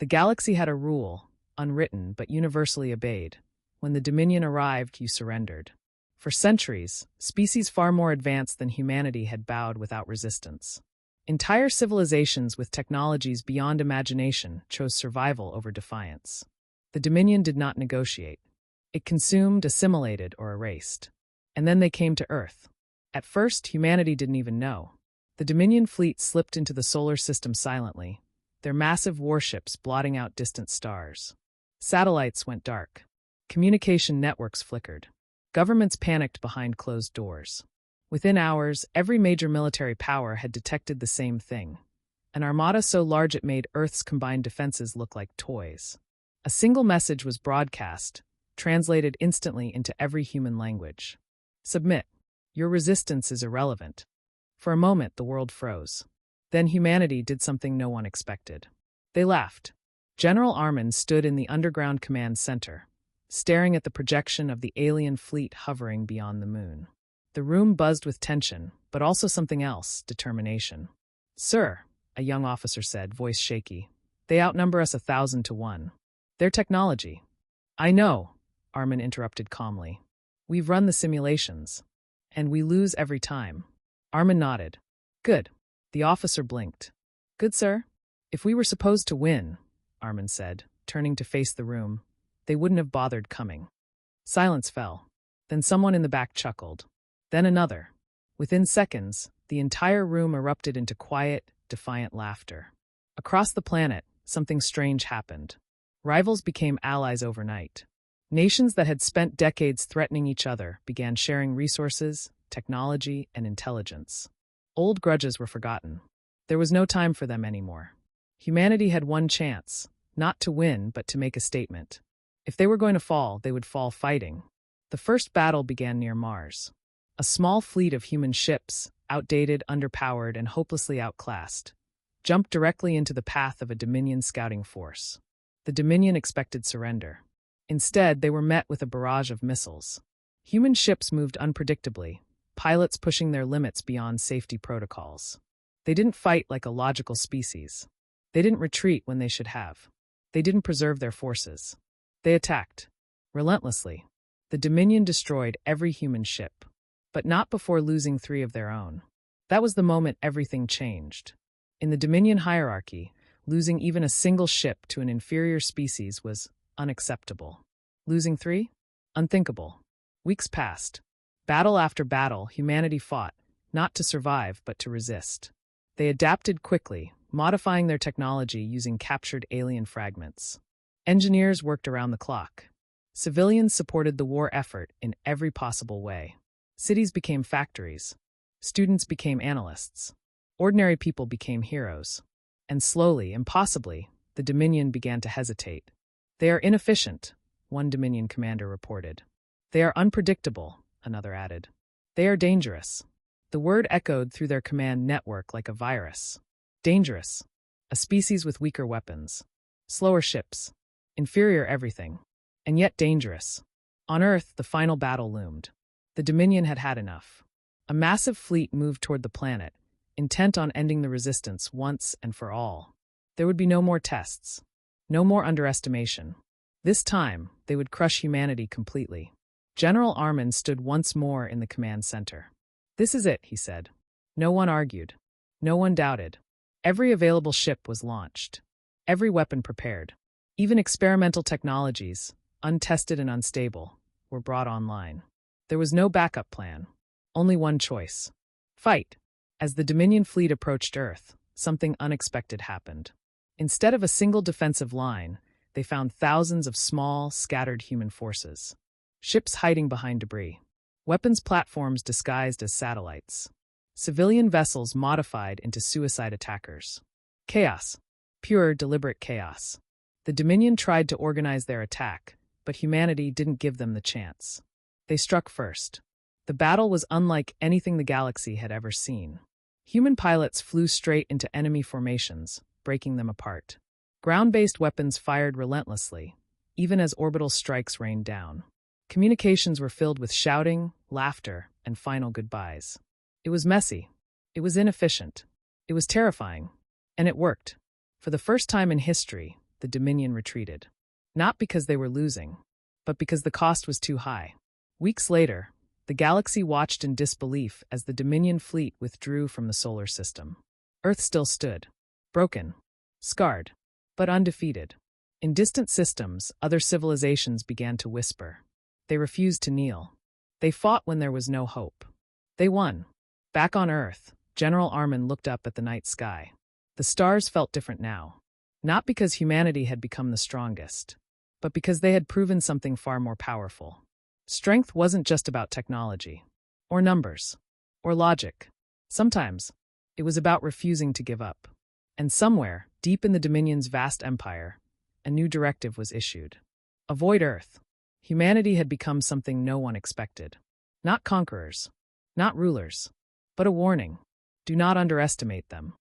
The galaxy had a rule, unwritten but universally obeyed. When the Dominion arrived, you surrendered. For centuries, species far more advanced than humanity had bowed without resistance. Entire civilizations with technologies beyond imagination chose survival over defiance. The Dominion did not negotiate. It consumed, assimilated, or erased. And then they came to Earth. At first, humanity didn't even know. The Dominion fleet slipped into the solar system silently, their massive warships blotting out distant stars. Satellites went dark. Communication networks flickered. Governments panicked behind closed doors. Within hours, every major military power had detected the same thing. An armada so large it made Earth's combined defenses look like toys. A single message was broadcast, translated instantly into every human language. Submit. Your resistance is irrelevant. For a moment, the world froze. Then humanity did something no one expected. They laughed. General Armin stood in the underground command center, staring at the projection of the alien fleet hovering beyond the moon. The room buzzed with tension, but also something else, determination. "Sir," a young officer said, voice shaky, "they outnumber us 1,000 to 1. Their technology." "I know," Armin interrupted calmly. "We've run the simulations. And we lose every time." Armin nodded. "Good." The officer blinked. "Good, sir?" "If we were supposed to win," Armin said, turning to face the room, "they wouldn't have bothered coming." Silence fell. Then someone in the back chuckled. Then another. Within seconds, the entire room erupted into quiet, defiant laughter. Across the planet, something strange happened. Rivals became allies overnight. Nations that had spent decades threatening each other began sharing resources, technology, and intelligence. Old grudges were forgotten. There was no time for them anymore. Humanity had one chance, not to win, but to make a statement. If they were going to fall, they would fall fighting. The first battle began near Mars. A small fleet of human ships, outdated, underpowered, and hopelessly outclassed, jumped directly into the path of a Dominion scouting force. The Dominion expected surrender. Instead, they were met with a barrage of missiles. Human ships moved unpredictably, pilots pushing their limits beyond safety protocols. They didn't fight like a logical species. They didn't retreat when they should have. They didn't preserve their forces. They attacked. Relentlessly. The Dominion destroyed every human ship. But not before losing 3 of their own. That was the moment everything changed. In the Dominion hierarchy, losing even a single ship to an inferior species was unacceptable. Losing 3? Unthinkable. Weeks passed. Battle after battle, humanity fought, not to survive but to resist. They adapted quickly, modifying their technology using captured alien fragments. Engineers worked around the clock. Civilians supported the war effort in every possible way. Cities became factories. Students became analysts. Ordinary people became heroes. And slowly, impossibly, the Dominion began to hesitate. "They are inefficient," one Dominion commander reported. "They are unpredictable," another added. "They are dangerous." The word echoed through their command network like a virus. Dangerous. A species with weaker weapons. Slower ships. Inferior everything. And yet dangerous. On Earth, the final battle loomed. The Dominion had had enough. A massive fleet moved toward the planet, intent on ending the resistance once and for all. There would be no more tests. No more underestimation. This time, they would crush humanity completely. General Armin stood once more in the command center. "This is it," he said. No one argued. No one doubted. Every available ship was launched. Every weapon prepared. Even experimental technologies, untested and unstable, were brought online. There was no backup plan. Only one choice. Fight. As the Dominion fleet approached Earth, something unexpected happened. Instead of a single defensive line, they found thousands of small, scattered human forces. Ships hiding behind debris. Weapons platforms disguised as satellites. Civilian vessels modified into suicide attackers. Chaos. Pure, deliberate chaos. The Dominion tried to organize their attack, but humanity didn't give them the chance. They struck first. The battle was unlike anything the galaxy had ever seen. Human pilots flew straight into enemy formations, breaking them apart. Ground-based weapons fired relentlessly, even as orbital strikes rained down. Communications were filled with shouting, laughter, and final goodbyes. It was messy. It was inefficient. It was terrifying. And it worked. For the first time in history, the Dominion retreated. Not because they were losing, but because the cost was too high. Weeks later, the galaxy watched in disbelief as the Dominion fleet withdrew from the solar system. Earth still stood, broken, scarred, but undefeated. In distant systems, other civilizations began to whisper. They refused to kneel. They fought when there was no hope. They won. Back on Earth, General Armin looked up at the night sky. The stars felt different now. Not because humanity had become the strongest, but because they had proven something far more powerful. Strength wasn't just about technology, or numbers, or logic. Sometimes, it was about refusing to give up. And somewhere, deep in the Dominion's vast empire, a new directive was issued. Avoid Earth. Humanity had become something no one expected. Not conquerors, not rulers, but a warning. Do not underestimate them.